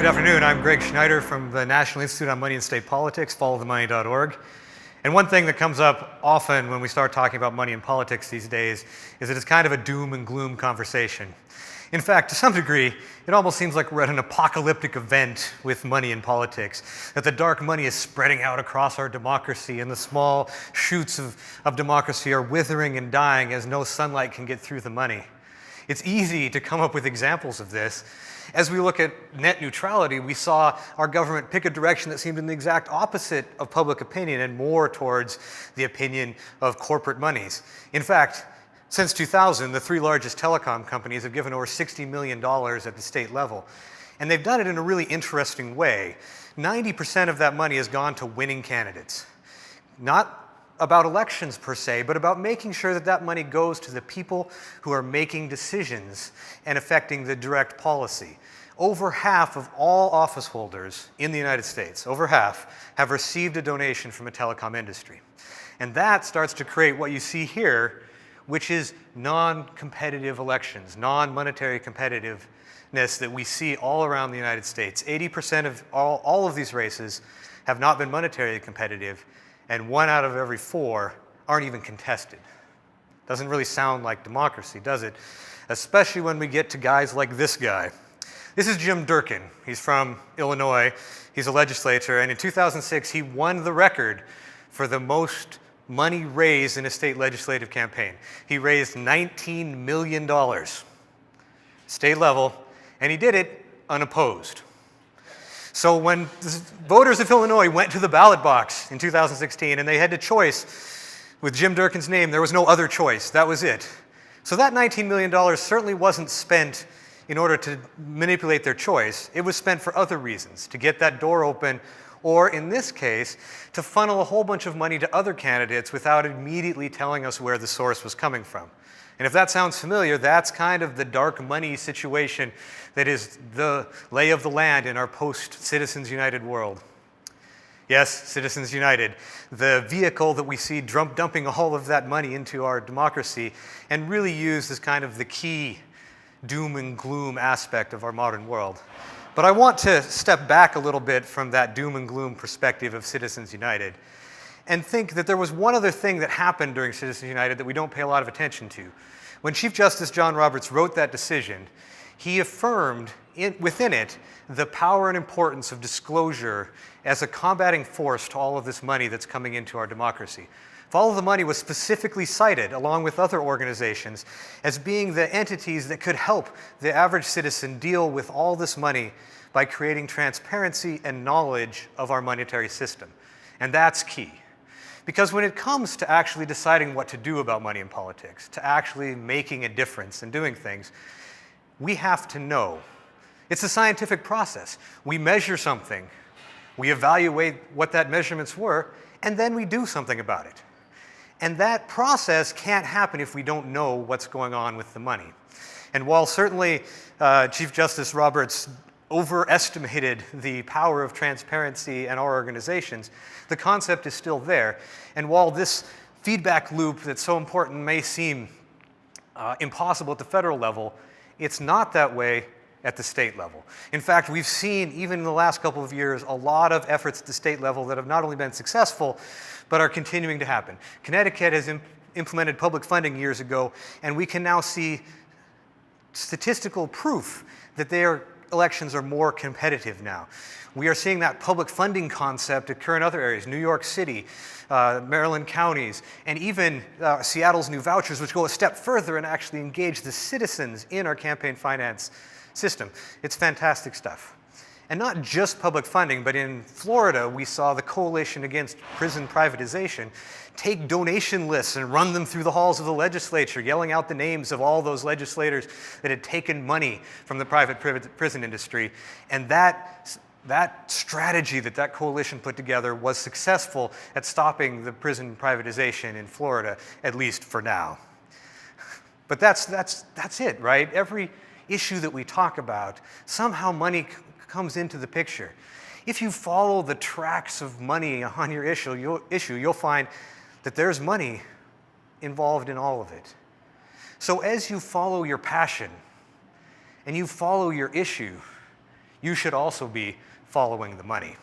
Good afternoon. I'm Greg Schneider from the National Institute on Money and State Politics, followthemoney.org. And one thing that comes up often when we start talking about money and politics these days is that it's kind of a doom and gloom conversation. In fact, to some degree, it almost seems like we're at an apocalyptic event with money and politics, that the dark money is spreading out across our democracy and the small shoots of democracy are withering and dying as no sunlight can get through the money. It's easy to come up with examples of this. As we look at net neutrality, we saw our government pick a direction that seemed in the exact opposite of public opinion and more towards the opinion of corporate monies. In fact, since 2000, the three largest telecom companies have given over $60 million at the state level. And they've done it in a really interesting way. 90% of that money has gone to winning candidates. Not about elections per se, but about making sure that that money goes to the people who are making decisions and affecting the direct policy. Over half of all office holders in the United States, over half, have received a donation from a telecom industry. And that starts to create what you see here, which is non-competitive elections, non-monetary competitiveness that we see all around the United States. 80% of all of these races have not been monetarily competitive, and 1 out of every 4 aren't even contested. Doesn't really sound like democracy, does it? Especially when we get to guys like this guy. This is Jim Durkin. He's from Illinois. He's a legislator, and in 2006, he won the record for the most money raised in a state legislative campaign. He raised $19 million, state level, and he did it unopposed. So when voters of Illinois went to the ballot box in 2016 and they had to choice with Jim Durkin's name, there was no other choice. That was it. So that $19 million certainly wasn't spent in order to manipulate their choice. It was spent for other reasons, to get that door open, or in this case, to funnel a whole bunch of money to other candidates without immediately telling us where the source was coming from. And if that sounds familiar, that's kind of the dark money situation that is the lay of the land in our post-Citizens United world. Yes, Citizens United, the vehicle that we see dumping all of that money into our democracy and really used as kind of the key doom and gloom aspect of our modern world. But I want to step back a little bit from that doom and gloom perspective of Citizens United and think that there was one other thing that happened during Citizens United that we don't pay a lot of attention to. When Chief Justice John Roberts wrote that decision, he affirmed within it the power and importance of disclosure as a combating force to all of this money that's coming into our democracy. Follow the Money was specifically cited, along with other organizations, as being the entities that could help the average citizen deal with all this money by creating transparency and knowledge of our monetary system. And that's key. Because when it comes to actually deciding what to do about money and politics, to actually making a difference and doing things, we have to know. It's a scientific process. We measure something, we evaluate what that measurements were, and then we do something about it. And that process can't happen if we don't know what's going on with the money. And while certainly Chief Justice Roberts overestimated the power of transparency in our organizations, the concept is still there. And while this feedback loop that's so important may seem impossible at the federal level, it's not that way at the state level. In fact, we've seen, even in the last couple of years, a lot of efforts at the state level that have not only been successful, but are continuing to happen. Connecticut has implemented public funding years ago, and we can now see statistical proof that their elections are more competitive now. We are seeing that public funding concept occur in other areas, New York City, Maryland counties, and even Seattle's new vouchers, which go a step further and actually engage the citizens in our campaign finance system. It's fantastic stuff. And not just public funding, but in Florida, we saw the Coalition Against Prison Privatization take donation lists and run them through the halls of the legislature, yelling out the names of all those legislators that had taken money from the private prison industry. And that strategy that coalition put together was successful at stopping the prison privatization in Florida, at least for now. But that's it, right? Every issue that we talk about, somehow money comes into the picture. If you follow the tracks of money on your issue, you'll find that there's money involved in all of it. So as you follow your passion and you follow your issue, you should also be following the money.